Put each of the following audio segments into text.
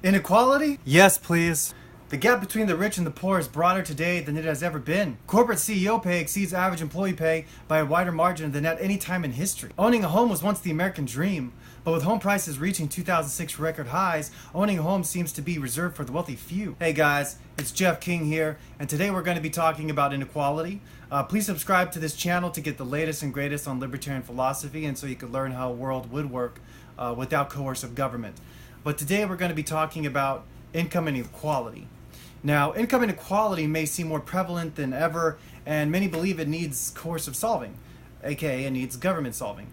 Inequality? Yes, please. The gap between the rich and the poor is broader today than it has ever been. Corporate CEO pay exceeds average employee pay by a wider margin than at any time in history. Owning a home was once the American dream, but with home prices reaching 2006 record highs, owning a home seems to be reserved for the wealthy few. Hey guys, it's Jeff King here, and today we're going to be talking about inequality. Please subscribe to this channel to get the latest and greatest on libertarian philosophy and so you can learn how a world would work without coercive government. But today we're going to be talking about income inequality. Now, income inequality may seem more prevalent than ever, and many believe it needs coercive solving, aka it needs government solving.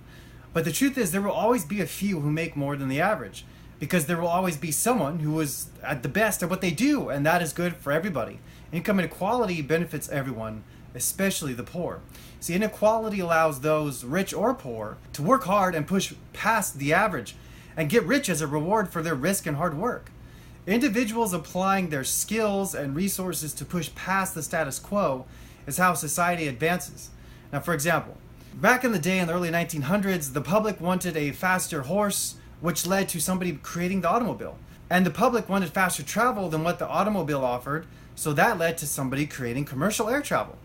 But the truth is there will always be a few who make more than the average, because there will always be someone who is at the best at what they do, and that is good for everybody. Income inequality benefits everyone, especially the poor. See, inequality allows those, rich or poor, to work hard and push past the average, and get rich as a reward for their risk and hard work. Individuals applying their skills and resources to push past the status quo is how society advances. Now, for example, back in the day in the early 1900s, the public wanted a faster horse, which led to somebody creating the automobile. And the public wanted faster travel than what the automobile offered, so that led to somebody creating commercial air travel.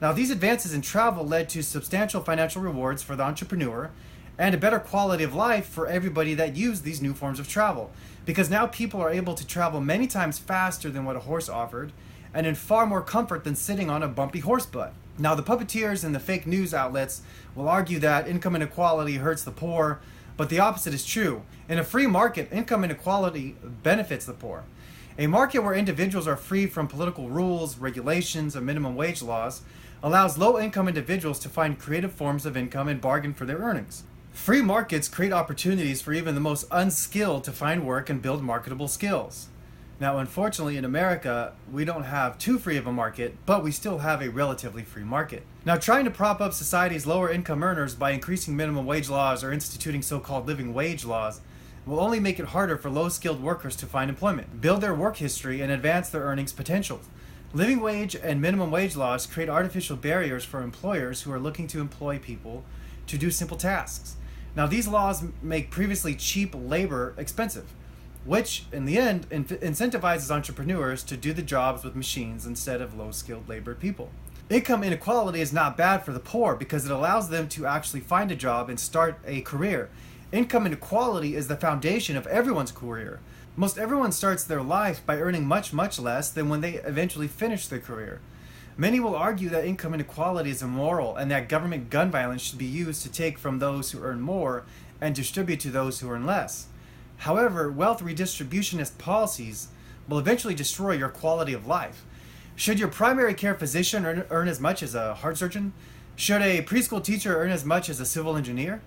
Now, these advances in travel led to substantial financial rewards for the entrepreneur and a better quality of life for everybody that used these new forms of travel. Because now people are able to travel many times faster than what a horse offered, and in far more comfort than sitting on a bumpy horse butt. Now, the puppeteers and the fake news outlets will argue that income inequality hurts the poor, but the opposite is true. In a free market, income inequality benefits the poor. A market where individuals are free from political rules, regulations, and minimum wage laws allows low-income individuals to find creative forms of income and bargain for their earnings. Free markets create opportunities for even the most unskilled to find work and build marketable skills. Now, unfortunately, in America, we don't have too free of a market, but we still have a relatively free market. Now, trying to prop up society's lower income earners by increasing minimum wage laws or instituting so-called living wage laws will only make it harder for low-skilled workers to find employment, build their work history, and advance their earnings potential. Living wage and minimum wage laws create artificial barriers for employers who are looking to employ people to do simple tasks. Now, these laws make previously cheap labor expensive, which, in the end, incentivizes entrepreneurs to do the jobs with machines instead of low-skilled labor people. Income inequality is not bad for the poor because it allows them to actually find a job and start a career. Income inequality is the foundation of everyone's career. Most everyone starts their life by earning much, much less than when they eventually finish their career. Many will argue that income inequality is immoral and that government gun violence should be used to take from those who earn more and distribute to those who earn less. However, wealth redistributionist policies will eventually destroy your quality of life. Should your primary care physician earn as much as a heart surgeon? Should a preschool teacher earn as much as a civil engineer?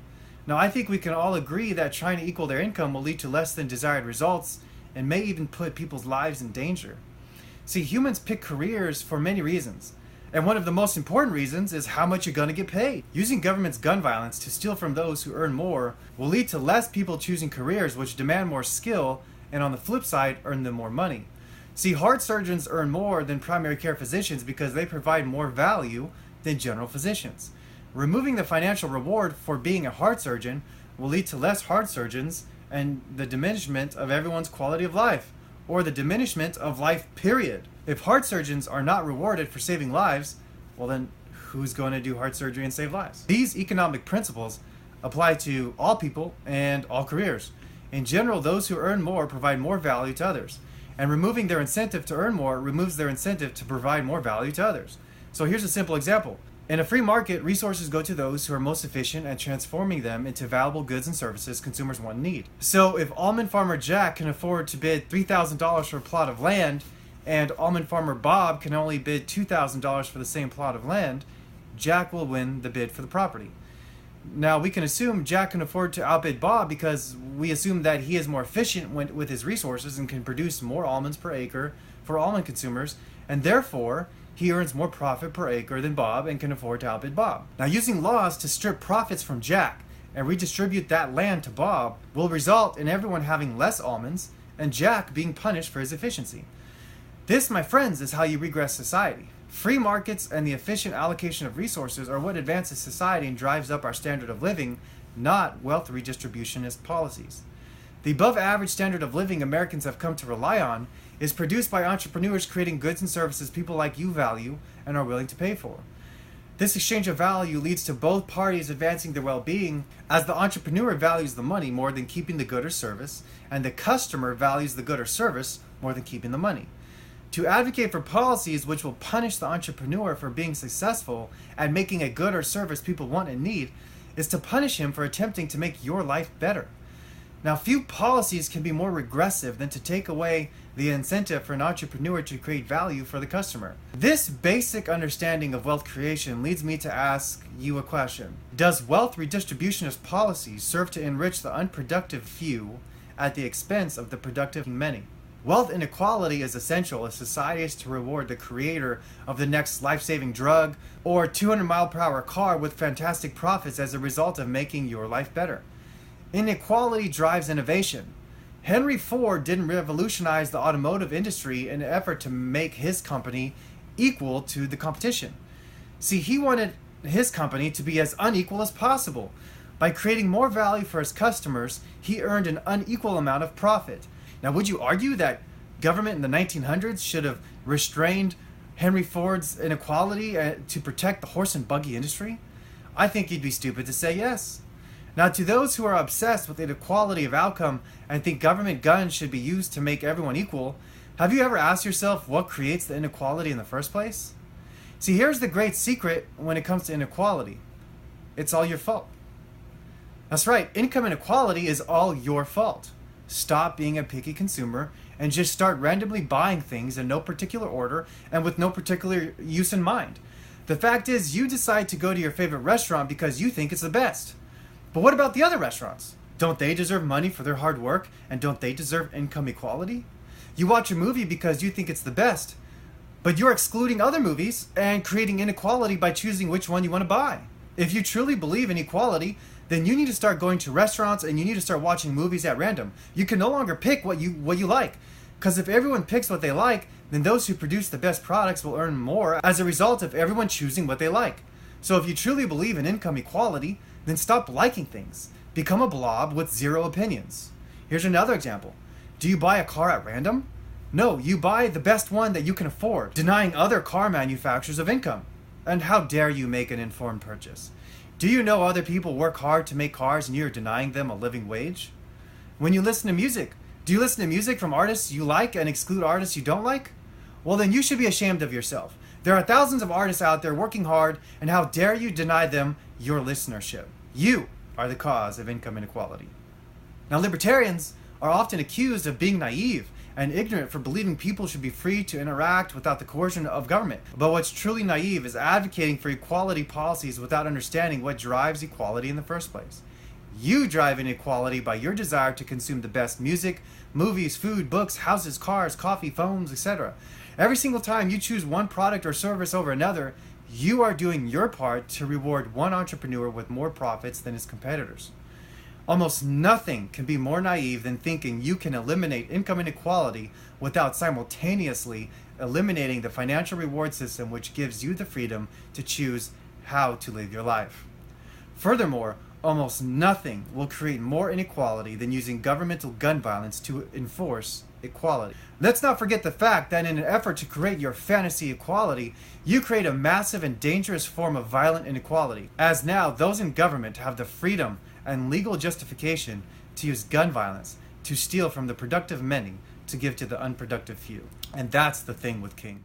Now, I think we can all agree that trying to equal their income will lead to less than desired results and may even put people's lives in danger. See, humans pick careers for many reasons, and one of the most important reasons is how much you're going to get paid. Using government's gun violence to steal from those who earn more will lead to less people choosing careers which demand more skill, and on the flip side, earn them more money. See, heart surgeons earn more than primary care physicians because they provide more value than general physicians. Removing the financial reward for being a heart surgeon will lead to less heart surgeons and the diminishment of everyone's quality of life, or the diminishment of life, period. If heart surgeons are not rewarded for saving lives, well then, who's going to do heart surgery and save lives? These economic principles apply to all people and all careers. In general, those who earn more provide more value to others, and removing their incentive to earn more removes their incentive to provide more value to others. So here's a simple example. In a free market, resources go to those who are most efficient at transforming them into valuable goods and services consumers want and need. So if almond farmer Jack can afford to bid $3,000 for a plot of land, and almond farmer Bob can only bid $2,000 for the same plot of land, Jack will win the bid for the property. Now, we can assume Jack can afford to outbid Bob because we assume that he is more efficient with his resources and can produce more almonds per acre for almond consumers, and therefore, he earns more profit per acre than Bob and can afford to outbid Bob. Now, using laws to strip profits from Jack and redistribute that land to Bob will result in everyone having less almonds and Jack being punished for his efficiency. This, my friends, is how you regress society. Free markets and the efficient allocation of resources are what advances society and drives up our standard of living, not wealth redistributionist policies. The above average standard of living Americans have come to rely on is produced by entrepreneurs creating goods and services people like you value and are willing to pay for. This exchange of value leads to both parties advancing their well-being, as the entrepreneur values the money more than keeping the good or service, and the customer values the good or service more than keeping the money. To advocate for policies which will punish the entrepreneur for being successful at making a good or service people want and need is to punish him for attempting to make your life better. Now, few policies can be more regressive than to take away the incentive for an entrepreneur to create value for the customer. This basic understanding of wealth creation leads me to ask you a question. Does wealth redistributionist policies serve to enrich the unproductive few at the expense of the productive many? Wealth inequality is essential if society is to reward the creator of the next life-saving drug or 200-mile-per-hour car with fantastic profits as a result of making your life better. Inequality drives innovation. Henry Ford didn't revolutionize the automotive industry in an effort to make his company equal to the competition. See, he wanted his company to be as unequal as possible. By creating more value for his customers, he earned an unequal amount of profit. Now, would you argue that government in the 1900s should have restrained Henry Ford's inequality to protect the horse and buggy industry? I think you'd be stupid to say yes. Now, to those who are obsessed with inequality of outcome and think government guns should be used to make everyone equal, have you ever asked yourself what creates the inequality in the first place? See, here's the great secret when it comes to inequality. It's all your fault. That's right, income inequality is all your fault. Stop being a picky consumer and just start randomly buying things in no particular order and with no particular use in mind. The fact is, you decide to go to your favorite restaurant because you think it's the best. But what about the other restaurants? Don't they deserve money for their hard work, and don't they deserve income equality? You watch a movie because you think it's the best, but you're excluding other movies and creating inequality by choosing which one you want to buy. If you truly believe in equality, then you need to start going to restaurants and you need to start watching movies at random. You can no longer pick what you like, because if everyone picks what they like, then those who produce the best products will earn more as a result of everyone choosing what they like. So if you truly believe in income equality, then stop liking things. Become a blob with zero opinions. Here's another example. Do you buy a car at random? No, you buy the best one that you can afford, denying other car manufacturers of income. And how dare you make an informed purchase? Do you know other people work hard to make cars and you're denying them a living wage? When you listen to music, do you listen to music from artists you like and exclude artists you don't like? Well, then you should be ashamed of yourself. There are thousands of artists out there working hard, and how dare you deny them your listenership? You are the cause of income inequality. Now, libertarians are often accused of being naive and ignorant for believing people should be free to interact without the coercion of government. But what's truly naive is advocating for equality policies without understanding what drives equality in the first place. You drive inequality by your desire to consume the best music, movies, food, books, houses, cars, coffee, phones, etc. Every single time you choose one product or service over another, you are doing your part to reward one entrepreneur with more profits than his competitors. Almost nothing can be more naive than thinking you can eliminate income inequality without simultaneously eliminating the financial reward system which gives you the freedom to choose how to live your life. Furthermore, almost nothing will create more inequality than using governmental gun violence to enforce equality. Let's not forget the fact that in an effort to create your fantasy equality, you create a massive and dangerous form of violent inequality, as now those in government have the freedom and legal justification to use gun violence to steal from the productive many to give to the unproductive few. And that's the thing with King.